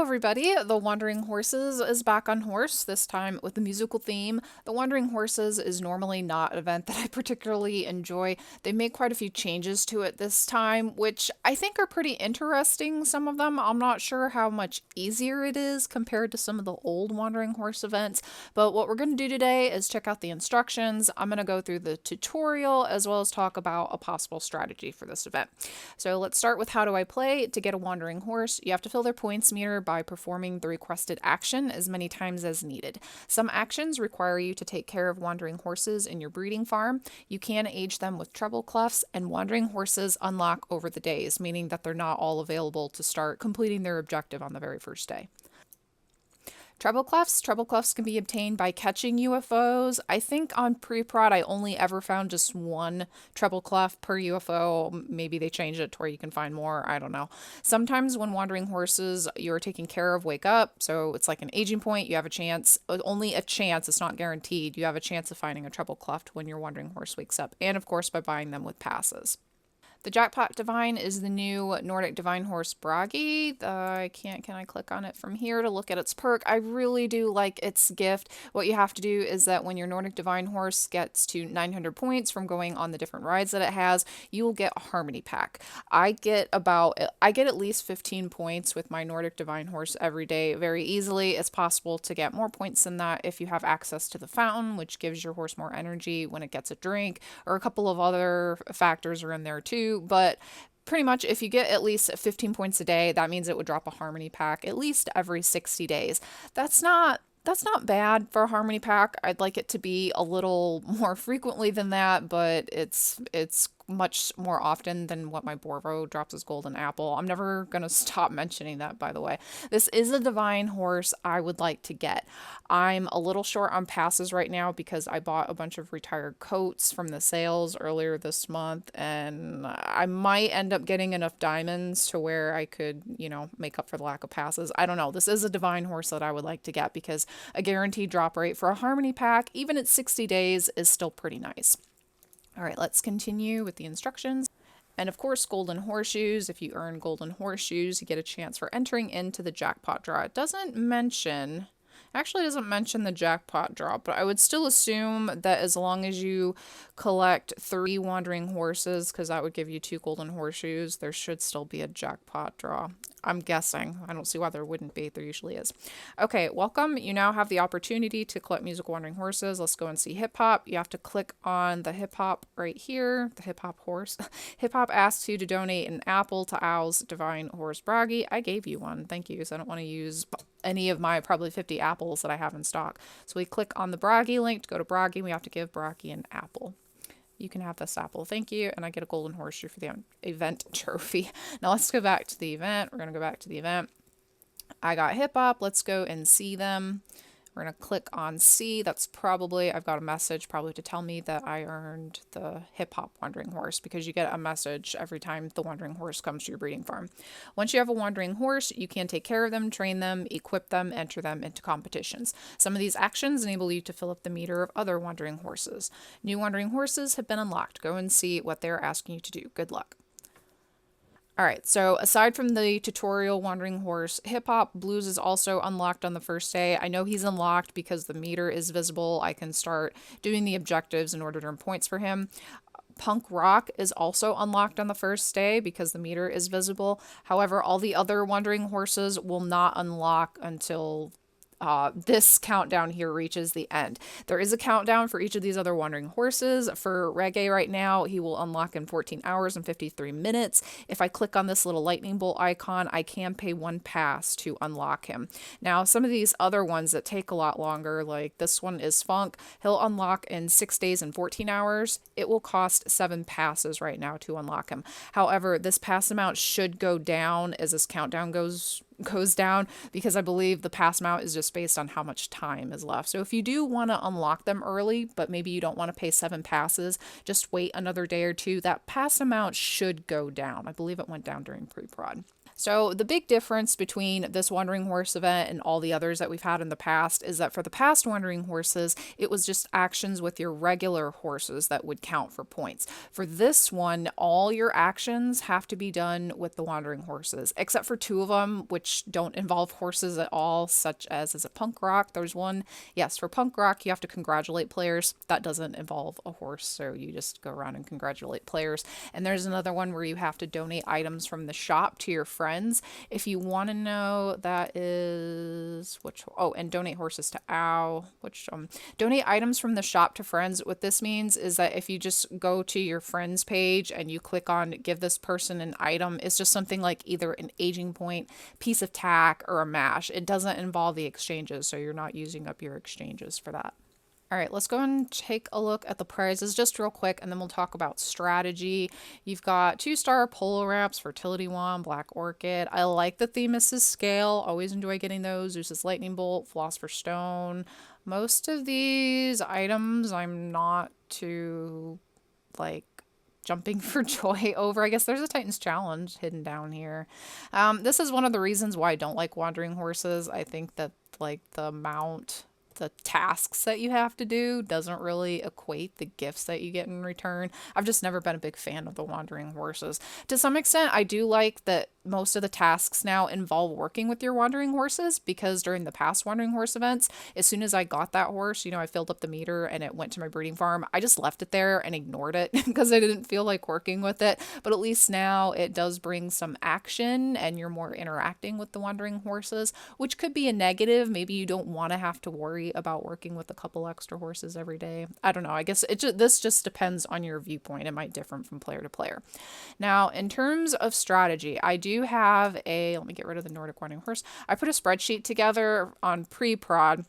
everybody, The Wandering Horses is back on Horse, this time with a musical theme. The Wandering Horses is normally not an event that I particularly enjoy. They made quite a few changes to it this time, which I think are pretty interesting, some of them. I'm not sure how much easier it is compared to some of the old Wandering Horse events, but what we're going to do today is check out the instructions. I'm going to go through the tutorial as well as talk about a possible strategy for this event. So let's start with how do I play. To get a Wandering Horse, you have to fill their points meter by performing the requested action as many times as needed. Some actions require you to take care of wandering horses in your breeding farm. You can age them with treble clefs, and wandering horses unlock over the days, meaning that they're not all available to start completing their objective on the very first day. Treble clefs. Treble clefs can be obtained by catching UFOs. I think on pre-prod I only ever found just one treble clef per UFO. Maybe they changed it to where you can find more. I don't know. Sometimes when wandering horses you're taking care of wake up, so it's like an aging point. You have a chance, only a chance, it's not guaranteed. You have a chance of finding a treble cleft when your wandering horse wakes up, and of course by buying them with passes. The Jackpot Divine is the new Nordic Divine Horse Bragi. Can I click on it from here to look at its perk? I really do like its gift. What you have to do is that when your Nordic Divine Horse gets to 900 points from going on the different rides that it has, you will get a Harmony Pack. I get at least 15 points with my Nordic Divine Horse every day very easily. It's possible to get more points than that if you have access to the fountain, which gives your horse more energy when it gets a drink, or a couple of other factors are in there too. But pretty much if you get at least 15 points a day, that means it would drop a Harmony Pack at least every 60 days. That's not bad for a Harmony Pack. I'd like it to be a little more frequently than that, but it's much more often than what my Borvo drops as Golden Apple. I'm never going to stop mentioning that, by the way. This is a Divine Horse I would like to get. I'm a little short on passes right now because I bought a bunch of retired coats from the sales earlier this month, and I might end up getting enough diamonds to where I could, make up for the lack of passes. I don't know. This is a Divine Horse that I would like to get because a guaranteed drop rate for a Harmony Pack, even at 60 days, is still pretty nice. All right, let's continue with the instructions. And of course, golden horseshoes. If you earn golden horseshoes, you get a chance for entering into the jackpot draw. It doesn't mention the jackpot draw, but I would still assume that as long as you collect 3 wandering horses, because that would give you 2 golden horseshoes, there should still be a jackpot draw. I'm guessing. I don't see why there wouldn't be. There usually is. Okay, welcome. You now have the opportunity to collect musical wandering horses. Let's go and see Hip Hop. You have to click on the Hip Hop right here, the Hip Hop horse. Hip Hop asks you to donate an apple to Owl's Divine Horse Bragi. I gave you one. Thank you. So I don't want to use any of my probably 50 apples that I have in stock. So we click on the Bragi link to go to Bragi. We have to give Bragi an apple. You can have this apple. Thank you. And I get a golden horseshoe for the event trophy. Now let's go back to the event. We're going to go back to the event. I got Hip Hop. Let's go and see them. We're going to click on C. I've got a message probably to tell me that I earned the Hip Hop Wandering Horse, because you get a message every time the Wandering Horse comes to your breeding farm. Once you have a Wandering Horse, you can take care of them, train them, equip them, enter them into competitions. Some of these actions enable you to fill up the meter of other Wandering Horses. New Wandering Horses have been unlocked. Go and see what they're asking you to do. Good luck. Alright, so aside from the tutorial Wandering Horse, Hip Hop Blues is also unlocked on the first day. I know he's unlocked because the meter is visible. I can start doing the objectives in order to earn points for him. Punk Rock is also unlocked on the first day because the meter is visible. However, all the other Wandering Horses will not unlock until this countdown here reaches the end. There is a countdown for each of these other wandering horses. For Reggae right now, he will unlock in 14 hours and 53 minutes. If I click on this little lightning bolt icon, I can pay 1 pass to unlock him. Now, some of these other ones that take a lot longer, like this one is Funk, he'll unlock in 6 days and 14 hours. It will cost 7 passes right now to unlock him. However, this pass amount should go down as this countdown goes down, because I believe the pass amount is just based on how much time is left. So if you do want to unlock them early, but maybe you don't want to pay 7 passes, just wait another day or two. That pass amount should go down. I believe it went down during pre-prod. So, the big difference between this Wandering Horse event and all the others that we've had in the past is that for the past Wandering Horses, it was just actions with your regular horses that would count for points. For this one, all your actions have to be done with the Wandering Horses, except for two of them, which don't involve horses at all, such as is a Punk Rock. There's one, yes, for Punk Rock, you have to congratulate players. That doesn't involve a horse, so you just go around and congratulate players. And there's another one where you have to donate items from the shop to your friends. If you want to know, that is which, oh, and donate horses to ow, which donate items from the shop to friends. What this means is that if you just go to your friends page and you click on give this person an item, it's just something like either an aging point, piece of tack, or a mash. It doesn't involve the exchanges, so you're not using up your exchanges for that. All right, let's go and take a look at the prizes just real quick, and then we'll talk about strategy. You've got 2-star polo wraps, fertility wand, black orchid. I like the Themis' scale. Always enjoy getting those. Zeus's lightning bolt, philosopher's stone. Most of these items I'm not too like jumping for joy over. I guess there's a Titan's Challenge hidden down here. This is one of the reasons why I don't like Wandering Horses. I think that like the tasks that you have to do doesn't really equate the gifts that you get in return. I've just never been a big fan of the Wandering Horses. To some extent, I do like that most of the tasks now involve working with your Wandering Horses, because during the past Wandering Horse events, as soon as I got that horse, I filled up the meter and it went to my breeding farm. I just left it there and ignored it because I didn't feel like working with it. But at least now it does bring some action and you're more interacting with the Wandering Horses, which could be a negative. Maybe you don't want to have to worry about working with a couple extra horses every day. I don't know. I guess this just depends on your viewpoint. It might differ from player to player. Now, in terms of strategy, I do have let me get rid of the Nordic Wandering Horse. I put a spreadsheet together on pre-prod.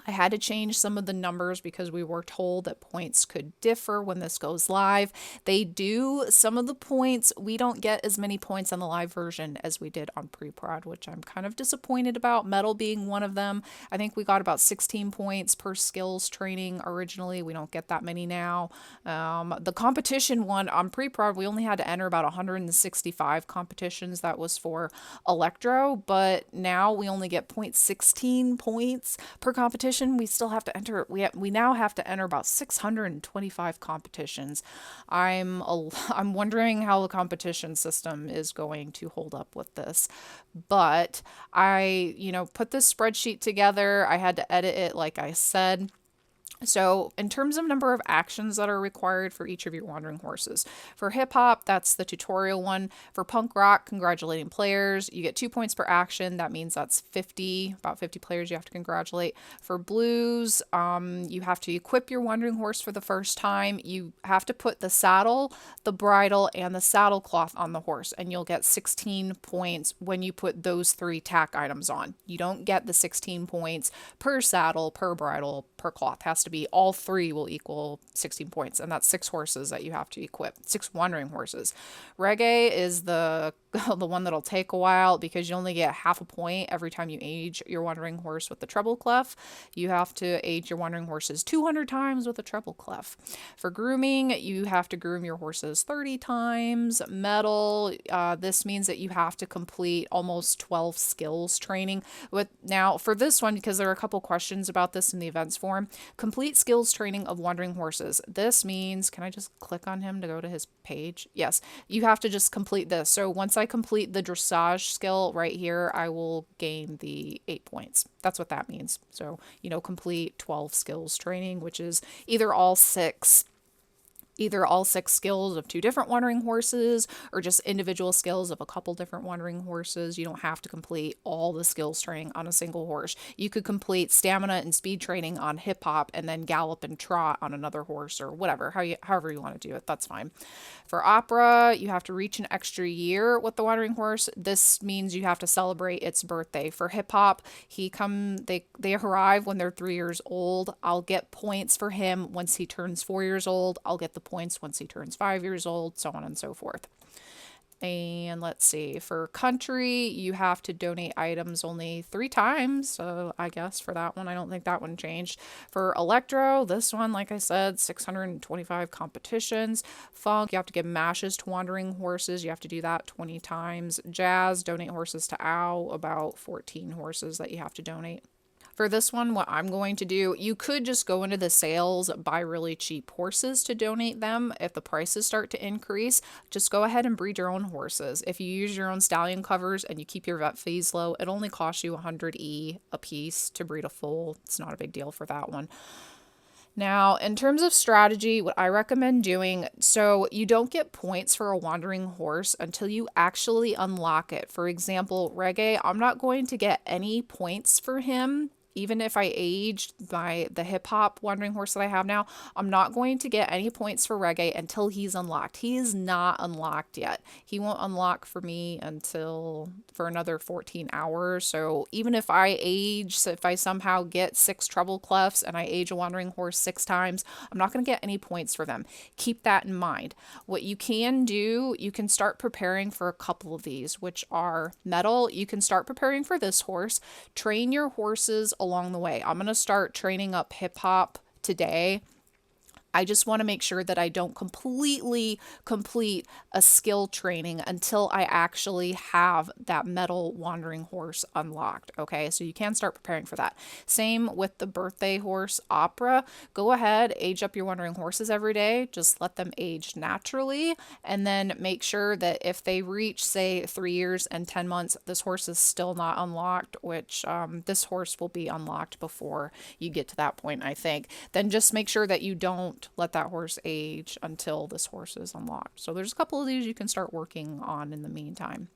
I had to change some of the numbers because we were told that points could differ when this goes live. They do. Some of the points, we don't get as many points on the live version as we did on pre-prod, which I'm kind of disappointed about. Metal being one of them. I think we got about 16 points per skills training originally. We don't get that many now. The competition one on pre-prod, we only had to enter about 165 competitions. That was for Electro, but now we only get 0.16 points per competition. We still have to enter. We now have to enter about 625 competitions. I'm wondering how the competition system is going to hold up with this, but I put this spreadsheet together. I had to edit it, like I said. So in terms of number of actions that are required for each of your Wandering Horses, for Hip Hop, that's the tutorial one. For Punk Rock, congratulating players, you get 2 points per action. That means that's 50, about 50 players you have to congratulate. For Blues, you have to equip your Wandering Horse for the first time. You have to put the saddle, the bridle, and the saddle cloth on the horse, and you'll get 16 points when you put those 3 tack items on. You don't get the 16 points per saddle, per bridle, per cloth. Has to be all 3 will equal 16 points, and that's 6 horses that you have to equip, 6 Wandering Horses. Reggae is the one that'll take a while because you only get half a point every time you age your Wandering Horse with the treble clef. You have to age your Wandering Horses 200 times with a treble clef. For grooming, you have to groom your horses 30 times. Metal, this means that you have to complete almost 12 skills training. Now, for this one, because there are a couple questions about this in the events forum, complete skills training of Wandering Horses. This means, can I just click on him to go to his page? Yes, you have to just complete this. So once I complete the dressage skill right here, I will gain the 8 points. That's what that means. So, complete 12 skills training, which is either all six skills of 2 different Wandering Horses or just individual skills of a couple different Wandering Horses. You don't have to complete all the skills training on a single horse. You could complete stamina and speed training on Hip Hop and then gallop and trot on another horse, or whatever, however you want to do it. That's fine. For Opera, you have to reach an extra year with the Wandering Horse. This means you have to celebrate its birthday. For Hip Hop, they arrive when they're 3 years old. I'll get points for him once he turns 4 years old. I'll get the points once he turns 5 years old, so on and so forth. And let's see, for country, you have to donate items only 3 times. So I guess for that one, I don't think that one changed. For electro, this one, like I said, 625 competitions. Funk, you have to give mashes to wandering horses. You have to do that 20 times. Jazz, donate horses to owl, about 14 horses that you have to donate. For this one, what I'm going to do, you could just go into the sales, buy really cheap horses to donate them. If the prices start to increase, just go ahead and breed your own horses. If you use your own stallion covers and you keep your vet fees low, it only costs you 100 a piece to breed a foal. It's not a big deal for that one. Now, in terms of strategy, what I recommend doing, so you don't get points for a wandering horse until you actually unlock it. For example, Reggae, I'm not going to get any points for him. Even if I aged the hip hop wandering horse that I have now, I'm not going to get any points for Reggae until he's unlocked. He is not unlocked yet. He won't unlock for me until for another 14 hours. So even if I age, so if I somehow get 6 treble clefs and I age a wandering horse 6 times, I'm not going to get any points for them. Keep that in mind. What you can do, you can start preparing for a couple of these, which are metal. You can start preparing for this horse. Train your horses along the way. I'm going to start training up hip hop today. I just want to make sure that I don't completely complete a skill training until I actually have that metal wandering horse unlocked. Okay, so you can start preparing for that. Same with the birthday horse Opera. Go ahead, age up your wandering horses every day. Just let them age naturally, and then make sure that if they reach, say, 3 years and 10 months, this horse is still not unlocked, which this horse will be unlocked before you get to that point, I think. Then just make sure that you don't let that horse age until this horse is unlocked. So there's a couple of these you can start working on in the meantime.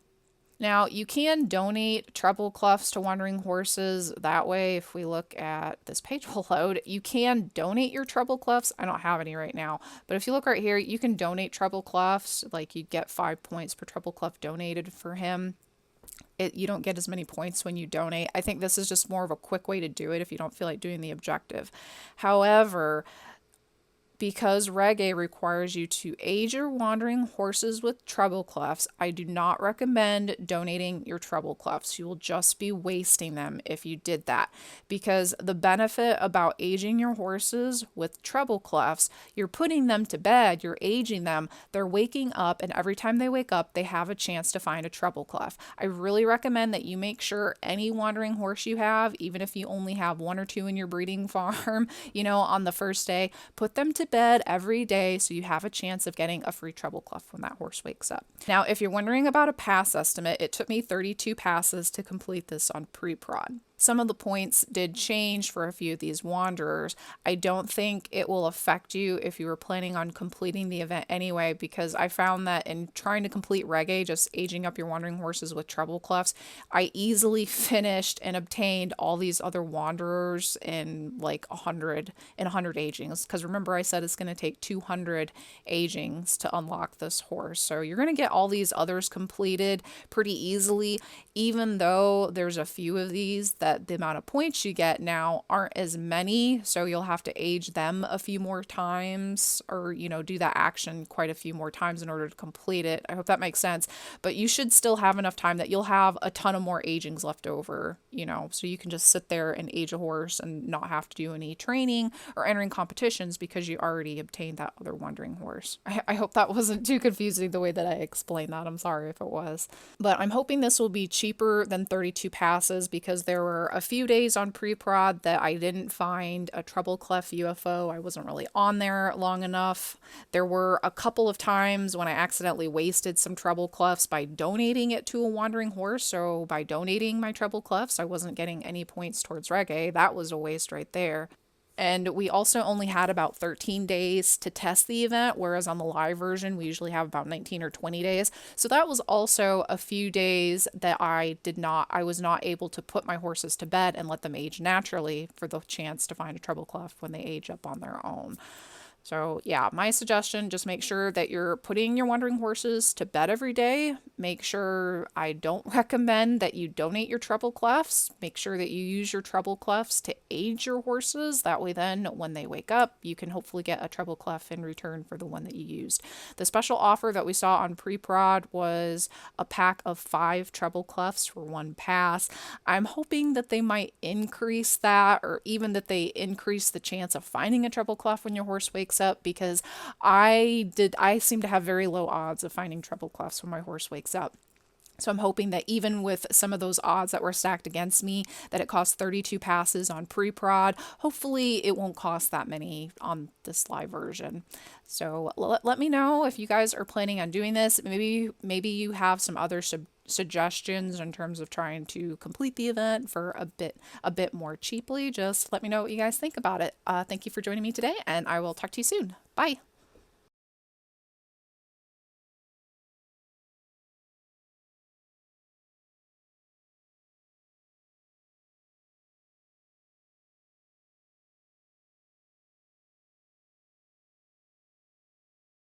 Now, you can donate treble clefs to wandering horses. That way, if we look at this page will load, you can donate your treble clefs. I don't have any right now, but if you look right here, you can donate treble clefs. Like you'd get 5 points per treble clef donated for him. You don't get as many points when you donate. I think this is just more of a quick way to do it if you don't feel like doing the objective. However, because Reggae requires you to age your wandering horses with treble clefs, I do not recommend donating your treble clefs. You will just be wasting them if you did that. Because the benefit about aging your horses with treble clefs, you're putting them to bed, you're aging them, they're waking up, and every time they wake up, they have a chance to find a treble clef. I really recommend that you make sure any wandering horse you have, even if you only have 1 or 2 in your breeding farm, on the first day, put them to bed every day so you have a chance of getting a free treble clef when that horse wakes up. Now, if you're wondering about a pass estimate, it took me 32 passes to complete this on pre-prod. Some of the points did change for a few of these wanderers. I don't think it will affect you if you were planning on completing the event anyway, because I found that in trying to complete Reggae, just aging up your wandering horses with treble clefs, I easily finished and obtained all these other wanderers in like 100 agings. Because remember, I said it's going to take 200 agings to unlock this horse. So you're going to get all these others completed pretty easily, even though there's a few of these that the amount of points you get now aren't as many, so you'll have to age them a few more times, or do that action quite a few more times in order to complete it. I hope that makes sense, but you should still have enough time that you'll have a ton of more agings left over, so you can just sit there and age a horse and not have to do any training or entering competitions because you already obtained that other wandering horse. I hope that wasn't too confusing the way that I explained that. I'm sorry if it was, but I'm hoping this will be cheaper than 32 passes because there were a few days on pre-prod that I didn't find a treble clef UFO. I wasn't really on there long enough. There were a couple of times when I accidentally wasted some treble clefs by donating it to a wandering horse. So by donating my treble clefs, I wasn't getting any points towards Reggae. That was a waste right there. And we also only had about 13 days to test the event, whereas on the live version, we usually have about 19 or 20 days. So that was also a few days that I was not able to put my horses to bed and let them age naturally for the chance to find a treble clef when they age up on their own. So, yeah, my suggestion, just make sure that you're putting your wandering horses to bed every day. Make sure, I don't recommend that you donate your treble clefs. Make sure that you use your treble clefs to age your horses. That way, then when they wake up, you can hopefully get a treble clef in return for the one that you used. The special offer that we saw on pre-prod was a pack of 5 treble clefs for one pass. I'm hoping that they might increase that, or even that they increase the chance of finding a treble clef when your horse wakes up, because I seem to have very low odds of finding treble clefs when my horse wakes up. So I'm hoping that even with some of those odds that were stacked against me, that it cost 32 passes on pre-prod, hopefully it won't cost that many on this live version. So let me know if you guys are planning on doing this. Maybe you have some other suggestions in terms of trying to complete the event for a bit more cheaply. Just let me know what you guys think about it. Thank you for joining me today, and I will talk to you soon. Bye.